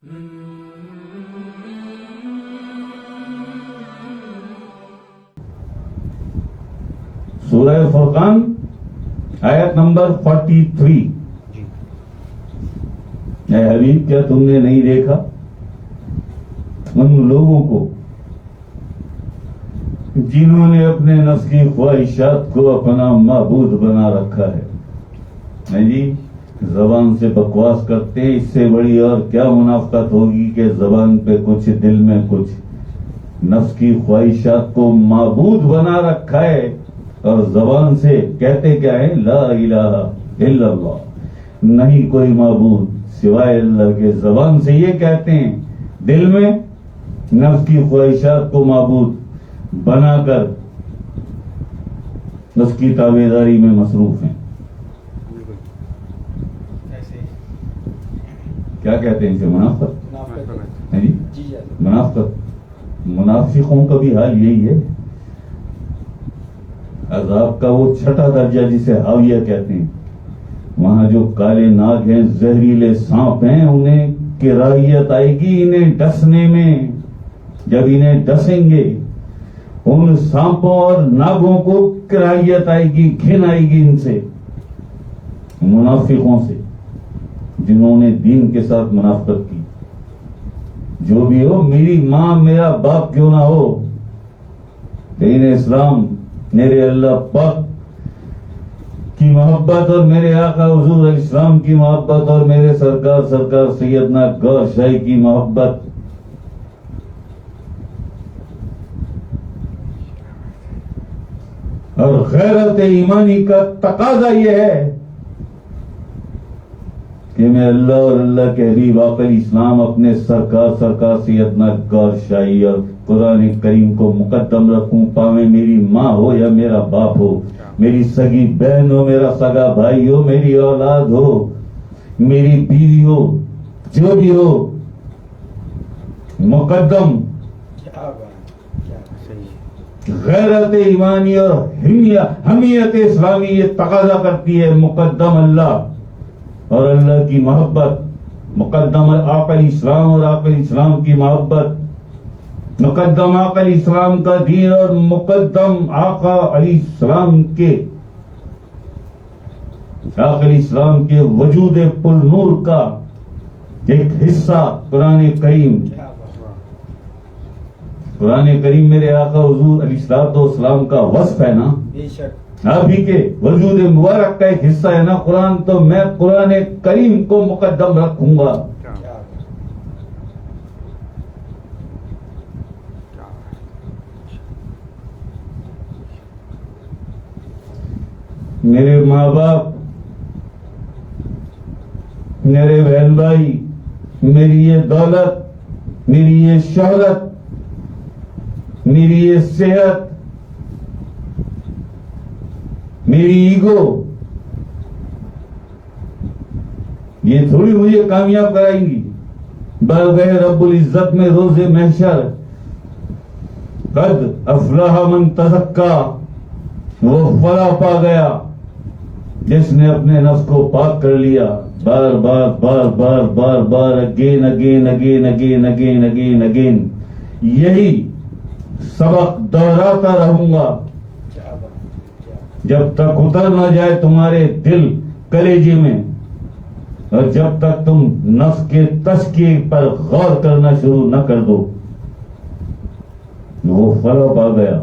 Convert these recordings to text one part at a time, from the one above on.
سورہ فرقان آیت نمبر 43. اے حبیب، کیا تم نے نہیں دیکھا ان لوگوں کو جنہوں نے اپنے نفس کی خواہشات کو اپنا معبود بنا رکھا ہے؟ جی، زبان سے بکواس کرتے ہیں، اس سے بڑی اور کیا منافقت ہوگی کہ زبان پہ کچھ، دل میں کچھ، نفس کی خواہشات کو معبود بنا رکھا ہے، اور زبان سے کہتے کیا ہے؟ لا الہ الا اللہ، نہیں کوئی معبود سوائے اللہ کے. زبان سے یہ کہتے ہیں، دل میں نفس کی خواہشات کو معبود بنا کر اس کی تابعداری میں مصروف ہیں. کیا کہتے ہیں اسے؟ منافقت. جی، منافقت. منافقوں کا بھی حال یہی ہے. عذاب کا وہ چھٹا درجہ جسے حاویہ کہتے ہیں، وہاں جو کالے ناگ ہیں، زہریلے سانپ ہیں، انہیں کراہیت آئے گی انہیں ڈسنے میں. جب انہیں ڈسیں گے ان سانپوں اور ناگوں کو کراہیت آئے گی، گھن آئے گی ان سے، منافقوں سے، جنہوں نے دین کے ساتھ منافقت کی. جو بھی ہو، میری ماں میرا باپ کیوں نہ ہو، دین اسلام، میرے اللہ پاک کی محبت اور میرے آقا حضور علیہ السلام کی محبت اور میرے سرکار سیدنا گور شاہی کی محبت، اور غیرت ایمانی کا تقاضا یہ ہے کہ میں اللہ اور اللہ کے حبیب آقا اسلام اپنے سرکار سیدنا گور شاہی اور قرآن کریم کو مقدم رکھوں، پاویں میری ماں ہو یا میرا باپ ہو، میری سگی بہن ہو، میرا سگا بھائی ہو، میری اولاد ہو، میری بیوی ہو، جو بھی ہو، مقدم غیرت ایمانی اور حمیت اسلامی یہ تقاضا کرتی ہے، مقدم اللہ اور اللہ کی محبت، مقدم آقا علیہ السلام اور آقا علیہ السلام کی محبت، مقدم آقا علیہ السلام کا دین اور مقدم آقا علیہ السلام کے وجود پر نور کا ایک حصہ قرآن کریم. قرآن کریم میرے آقا حضور علیہ السلام کا وصف ہے نا، آپ ہی کے وجود مبارک کا ایک حصہ ہے نا قرآن، تو میں قرآن کریم کو مقدم رکھوں گا. میرے ماں باپ، میرے بہن بھائی، میری یہ دولت، میری یہ شہرت، میری یہ صحت، میری ایگو، یہ تھوڑی مجھے کامیاب کرائیں گی. بارگاہ رب العزت میں روز محشر قد افلح من تزکا، وہ فلاح پا گیا جس نے اپنے نفس کو پاک کر لیا. بار بار بار بار بار بار again again again again again again again یہی سبق دہراتا رہوں گا جب تک اتر نہ جائے تمہارے دل کلیجے میں، اور جب تک تم نفس کے تزکیے پر غور کرنا شروع نہ کر دو. وہ فلاح پا گیا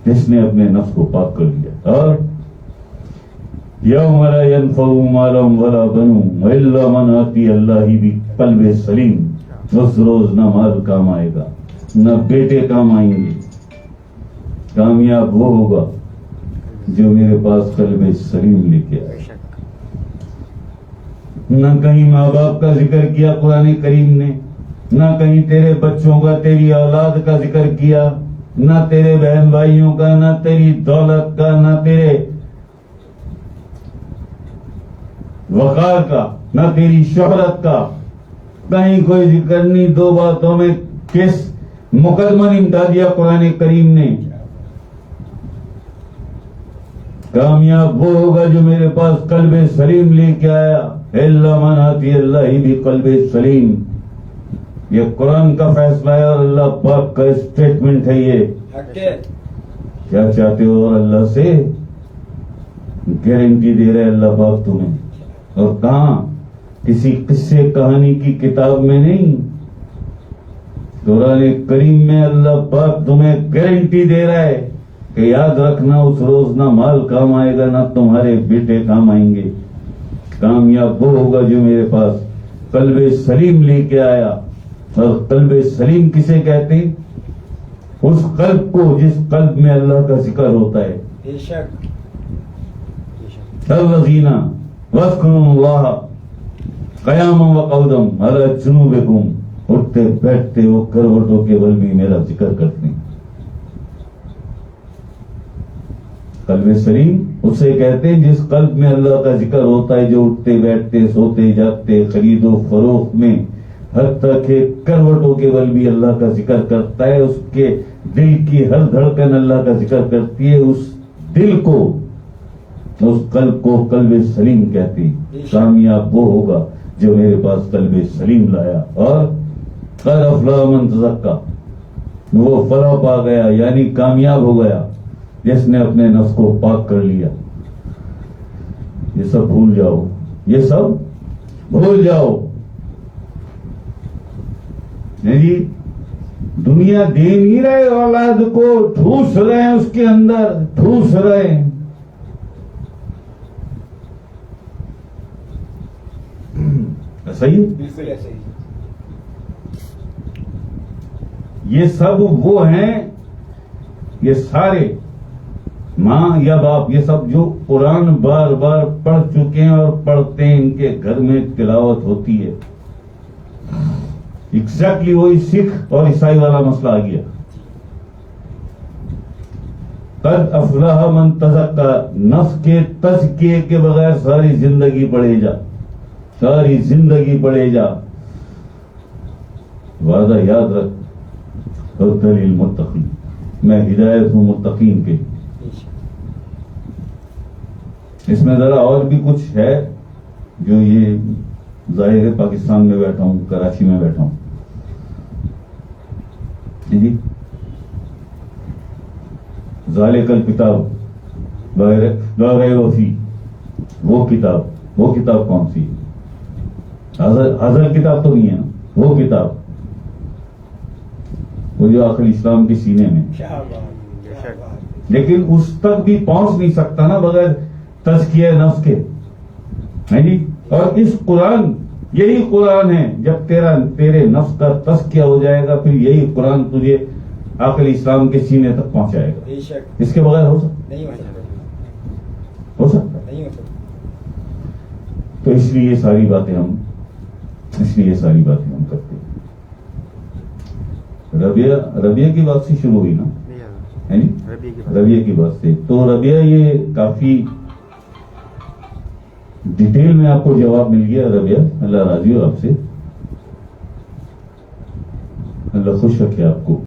جس نے اپنے نفس کو پاک کر لیا. اور یوم لا ينفع مال ولا بنون الا من اتى الله بقلب سلیم. اس روز نہ مال کام آئے گا نہ بیٹے کام آئیں گے. کامیاب وہ ہوگا جو میرے پاس قلب سلیم لے کے آئے. نہ کہیں ماں باپ کا ذکر کیا قرآن کریم نے، نہ کہیں تیرے بچوں کا، تیری اولاد کا ذکر کیا، نہ تیرے بہن بھائیوں کا، نہ تیری دولت کا، نہ تیرے وقار کا، نہ تیری شہرت کا. کہیں کوئی ذکر نہیں. دو باتوں میں کس مقدمہ نمٹا دیا قرآن کریم نے. کامیاب وہ ہوگا جو میرے پاس قلب سلیم لے کے آیا. الا من آتی اللہ بقلب سلیم. یہ قرآن کا فیصلہ ہے اور اللہ پاک کا اسٹیٹمنٹ ہے. یہ کیا چاہتے ہو اور اللہ سے گارنٹی دے رہے اللہ پاک تمہیں. اور کہاں؟ کسی قصے کہانی کی کتاب میں نہیں، قرآن کریم میں اللہ پاک تمہیں گارنٹی دے رہا ہے کہ یاد رکھنا اس روز نہ مال کام آئے گا نہ تمہارے بیٹے کام آئیں گے. کامیاب وہ ہوگا جو میرے پاس قلب سلیم لے کے آیا. اور قلب سلیم کسے کہتے ہیں؟ اس قلب کو جس قلب میں اللہ کا ذکر ہوتا ہے. الذین یذکرون اللہ قیاما وقعودا علی جنوبہم. اٹھتے بیٹھتے وہ کروٹوں کے بل بھی میرا ذکر کرتے ہیں. قلب سلیم اسے کہتے ہیں جس قلب میں اللہ کا ذکر ہوتا ہے، جو اٹھتے بیٹھتے سوتے جاگتے خرید و فروخت میں حتیٰ کہ کروٹوں کے بل بھی اللہ کا ذکر کرتا ہے. اس کے دل کی ہر دھڑکن اللہ کا ذکر کرتی ہے. اس دل کو، اس قلب کو قلب سلیم کہتے ہیں. کامیاب وہ ہوگا جو میرے پاس قلب سلیم لایا. اور قد افلح من تزکا، وہ فلاح پا گیا یعنی کامیاب ہو گیا جس نے اپنے نفس کو پاک کر لیا. یہ سب بھول جاؤ، یہ سب بھول جاؤ. جی دنیا دے نہیں رہے اولاد کو، ٹھوس رہے ہیں اس کے اندر، ٹھوس رہے ہیں. صحیح؟ بالکل ایسے ہی. یہ سب وہ ہیں، یہ سارے ماں یا باپ، یہ سب جو قرآن بار بار پڑھ چکے ہیں اور پڑھتے ہیں، ان کے گھر میں تلاوت ہوتی ہے. ایگزیکٹلی وہی سکھ اور عیسائی والا مسئلہ آ گیا. قد افلح من تزکا، نفس کے تزکیے کے بغیر ساری زندگی پڑھے جا، ساری زندگی پڑھے جا. وعدہ یاد رکھ، ہدی للمتقین، میں ہدایت ہوں متقین کے. اس میں ذرا اور بھی کچھ ہے جو یہ ظاہر ہے پاکستان میں بیٹھا ہوں، کراچی میں بیٹھا ہوں. جی ذالک الکتاب لا ریب فیہ، وہ کتاب کون سی؟ حضر کتاب تو نہیں ہے نا، وہ کتاب وہ جو آخر اسلام کے سینے میں. لیکن اس تک بھی پہنچ نہیں سکتا نا بغیر تزکیہ نفس کے. جی اور اس قرآن، یہی قرآن ہے، جب تیرے نفس کا تزکیہ ہو جائے گا پھر یہی قرآن تجھے عقل اسلام کے سینے تک پہنچائے گا. اس کے بغیر ہو سکتا نہیں ہو سکتا نہیں ہو سکتا. تو اس لیے یہ ساری باتیں ہم کرتے ہیں. ربیہ کی بات سے شروع ہوئی نا، ربیہ کی بات سے. تو ربیہ یہ کافی ڈیٹیل میں آپ کو جواب مل گیا. ربیہ اللہ راضی ہو آپ سے، اللہ خوش رکھے آپ کو.